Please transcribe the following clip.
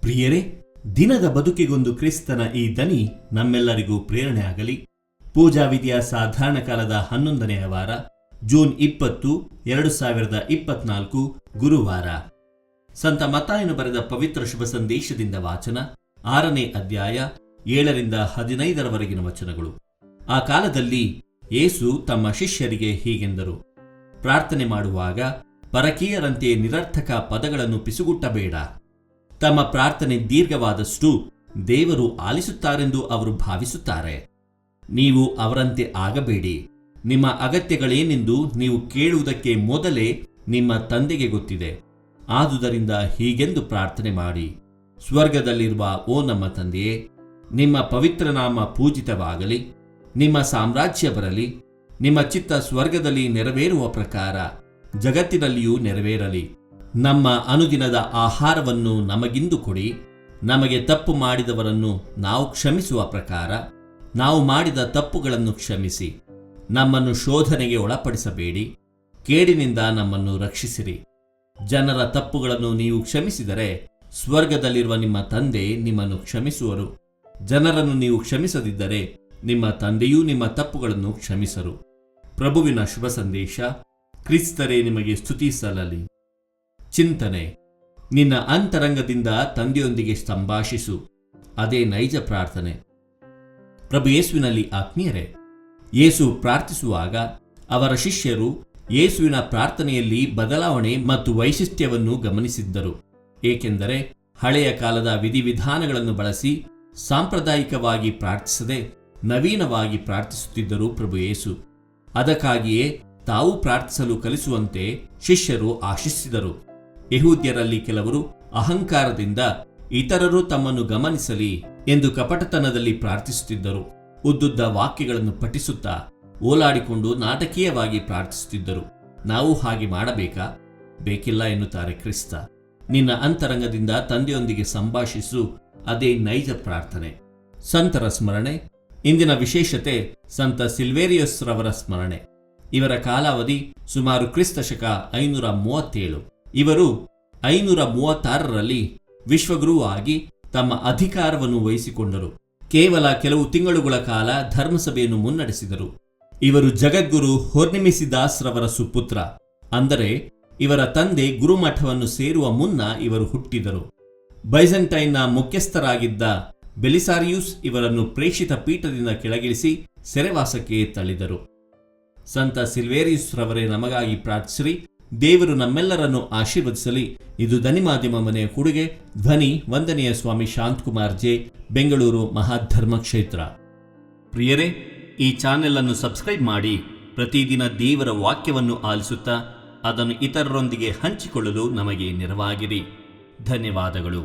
ಪ್ರಿಯರೇ, ದಿನದ ಬದುಕಿಗೊಂದು ಕ್ರಿಸ್ತನ ಈ ದನಿ ನಮ್ಮೆಲ್ಲರಿಗೂ ಪ್ರೇರಣೆ ಆಗಲಿ. ಪೂಜಾ ವಿಧಿಯ ಸಾಧಾರಣ ಕಾಲದ 11ನೆಯ ವಾರ, ಜೂನ್ 20, 2024, ಗುರುವಾರ. ಸಂತ ಮತ್ತಾಯನು ಬರೆದ ಪವಿತ್ರ ಶುಭ ಸಂದೇಶದಿಂದ ವಾಚನ. 6ನೇ ಅಧ್ಯಾಯ 7ರಿಂದ 15ರವರೆಗಿನ ವಚನಗಳು. ಆ ಕಾಲದಲ್ಲಿ ಯೇಸು ತಮ್ಮ ಶಿಷ್ಯರಿಗೆ ಹೀಗೆಂದರು: ಪ್ರಾರ್ಥನೆ ಮಾಡುವಾಗ ಪರಕೀಯರಂತೆ ನಿರರ್ಥಕ ಪದಗಳನ್ನು ಪಿಸುಗುಟ್ಟಬೇಡ. ತಮ್ಮ ಪ್ರಾರ್ಥನೆ ದೀರ್ಘವಾದಷ್ಟು ದೇವರು ಆಲಿಸುತ್ತಾರೆಂದು ಅವರು ಭಾವಿಸುತ್ತಾರೆ. ನೀವು ಅವರಂತೆ ಆಗಬೇಡಿ. ನಿಮ್ಮ ಅಗತ್ಯಗಳೇನೆಂದು ನೀವು ಕೇಳುವುದಕ್ಕೆ ಮೊದಲೇ ನಿಮ್ಮ ತಂದೆಗೆ ಗೊತ್ತಿದೆ. ಆದುದರಿಂದ ಹೀಗೆಂದು ಪ್ರಾರ್ಥನೆ ಮಾಡಿ: ಸ್ವರ್ಗದಲ್ಲಿರುವ ಓ ನಮ್ಮ ತಂದೆಯೇ, ನಿಮ್ಮ ಪವಿತ್ರನಾಮ ಪೂಜಿತವಾಗಲಿ. ನಿಮ್ಮ ಸಾಮ್ರಾಜ್ಯ ಬರಲಿ. ನಿಮ್ಮ ಚಿತ್ತ ಸ್ವರ್ಗದಲ್ಲಿ ನೆರವೇರುವ ಪ್ರಕಾರ ಜಗತ್ತಿನಲ್ಲಿಯೂ ನೆರವೇರಲಿ. ನಮ್ಮ ಅನುದಿನದ ಆಹಾರವನ್ನು ನಮಗಿಂದು ಕೊಡಿ. ನಮಗೆ ತಪ್ಪು ಮಾಡಿದವರನ್ನು ನಾವು ಕ್ಷಮಿಸುವ ಪ್ರಕಾರ ನಾವು ಮಾಡಿದ ತಪ್ಪುಗಳನ್ನು ಕ್ಷಮಿಸಿ. ನಮ್ಮನ್ನು ಶೋಧನೆಗೆ ಒಳಪಡಿಸಬೇಡಿ, ಕೇಡಿನಿಂದ ನಮ್ಮನ್ನು ರಕ್ಷಿಸಿರಿ. ಜನರ ತಪ್ಪುಗಳನ್ನು ನೀವು ಕ್ಷಮಿಸಿದರೆ ಸ್ವರ್ಗದಲ್ಲಿರುವ ನಿಮ್ಮ ತಂದೆ ನಿಮ್ಮನ್ನು ಕ್ಷಮಿಸುವರು. ಜನರನ್ನು ನೀವು ಕ್ಷಮಿಸದಿದ್ದರೆ ನಿಮ್ಮ ತಂದೆಯೂ ನಿಮ್ಮ ತಪ್ಪುಗಳನ್ನು ಕ್ಷಮಿಸರು. ಪ್ರಭುವಿನ ಶುಭ ಸಂದೇಶ. ಕ್ರಿಸ್ತರೇ ನಿಮಗೆ ಸ್ತುತಿ ಸಲ್ಲಲಿ. ಚಿಂತನೆ: ನಿನ್ನ ಅಂತರಂಗದಿಂದ ತಂದೆಯೊಂದಿಗೆ ಸಂಭಾಷಿಸು. ಅದೇ ನೈಜ ಪ್ರಾರ್ಥನೆ. ಪ್ರಭು ಯೇಸುವಿನಲ್ಲಿ ಆತ್ಮೀಯರೇ, ಯೇಸು ಪ್ರಾರ್ಥಿಸುವಾಗ ಅವರ ಶಿಷ್ಯರು ಯೇಸುವಿನ ಪ್ರಾರ್ಥನೆಯಲ್ಲಿ ಬದಲಾವಣೆ ಮತ್ತು ವೈಶಿಷ್ಟ್ಯವನ್ನು ಗಮನಿಸಿದ್ದರು. ಏಕೆಂದರೆ ಹಳೆಯ ಕಾಲದ ವಿಧಿವಿಧಾನಗಳನ್ನು ಬಳಸಿ ಸಾಂಪ್ರದಾಯಿಕವಾಗಿ ಪ್ರಾರ್ಥಿಸದೆ ನವೀನವಾಗಿ ಪ್ರಾರ್ಥಿಸುತ್ತಿದ್ದರು ಪ್ರಭು ಯೇಸು. ಅದಕ್ಕಾಗಿಯೇ ತಾವು ಪ್ರಾರ್ಥಿಸಲು ಕಲಿಸುವಂತೆ ಶಿಷ್ಯರು ಆಶಿಸಿದರು. ಯೆಹೂದ್ಯರಲ್ಲಿ ಕೆಲವರು ಅಹಂಕಾರದಿಂದ ಇತರರು ತಮ್ಮನ್ನು ಗಮನಿಸಲಿ ಎಂದು ಕಪಟತನದಲ್ಲಿ ಪ್ರಾರ್ಥಿಸುತ್ತಿದ್ದರು. ಉದ್ದುದ್ದ ವಾಕ್ಯಗಳನ್ನು ಪಠಿಸುತ್ತಾ ಓಲಾಡಿಕೊಂಡು ನಾಟಕೀಯವಾಗಿ ಪ್ರಾರ್ಥಿಸುತ್ತಿದ್ದರು. ನಾವು ಹಾಗೆ ಮಾಡಬೇಕಾ? ಬೇಕಿಲ್ಲ ಎನ್ನುತ್ತಾರೆ ಕ್ರಿಸ್ತ. ನಿನ್ನ ಅಂತರಂಗದಿಂದ ತಂದೆಯೊಂದಿಗೆ ಸಂಭಾಷಿಸು. ಅದೇ ನೈಜ ಪ್ರಾರ್ಥನೆ. ಸಂತರ ಸ್ಮರಣೆ. ಇಂದಿನ ವಿಶೇಷತೆ ಸಂತ ಸಿಲ್ವೇರಿಯಸ್ ರವರ ಸ್ಮರಣೆ. ಇವರ ಕಾಲಾವಧಿ ಸುಮಾರು ಕ್ರಿಸ್ತಶಕ 537. ಇವರು 536ರಲ್ಲಿ ವಿಶ್ವಗುರುವಾಗಿ ತಮ್ಮ ಅಧಿಕಾರವನ್ನು ವಹಿಸಿಕೊಂಡರು. ಕೇವಲ ಕೆಲವು ತಿಂಗಳುಗಳ ಕಾಲ ಧರ್ಮಸಭೆಯನ್ನು ಮುನ್ನಡೆಸಿದರು. ಇವರು ಜಗದ್ಗುರು ಹೊರ್ನಿಮಿಸಿದಾಸ್ ರವರ ಸುಪುತ್ರ. ಅಂದರೆ ಇವರ ತಂದೆ ಗುರುಮಠವನ್ನು ಸೇರುವ ಮುನ್ನ ಇವರು ಹುಟ್ಟಿದರು. ಬೈಜಂಟೈನ್ನ ಮುಖ್ಯಸ್ಥರಾಗಿದ್ದ ಬೆಲಿಸಾರಿಯೂಸ್ ಇವರನ್ನು ಪ್ರೇಷಿತ ಪೀಠದಿಂದ ಕೆಳಗಿಳಿಸಿ ಸೆರೆವಾಸಕ್ಕೆ ತಳ್ಳಿದರು. ಸಂತ ಸಿಲ್ವೇರಿಯಸ್ ರವರೇ ನಮಗಾಗಿ ಪ್ರಾರ್ಥಿಸಿರಿ. ದೇವರು ನಮ್ಮೆಲ್ಲರನ್ನು ಆಶೀರ್ವದಿಸಲಿ. ಇದು ಧ್ವನಿ ಮಾಧ್ಯಮ ಮನೆಯ ಕೊಡುಗೆ. ಧ್ವನಿ ವಂದನೆಯ ಸ್ವಾಮಿ ಶಾಂತಕುಮಾರ್ ಜೆ, ಬೆಂಗಳೂರು ಮಹಾಧರ್ಮ ಕ್ಷೇತ್ರ. ಪ್ರಿಯರೇ, ಈ ಚಾನೆಲ್ ಅನ್ನು ಸಬ್ಸ್ಕ್ರೈಬ್ ಮಾಡಿ ಪ್ರತಿದಿನ ದೇವರ ವಾಕ್ಯವನ್ನು ಆಲಿಸುತ್ತಾ ಅದನ್ನು ಇತರರೊಂದಿಗೆ ಹಂಚಿಕೊಳ್ಳಲು ನಮಗೆ ನೆರವಾಗಿರಿ. ಧನ್ಯವಾದಗಳು.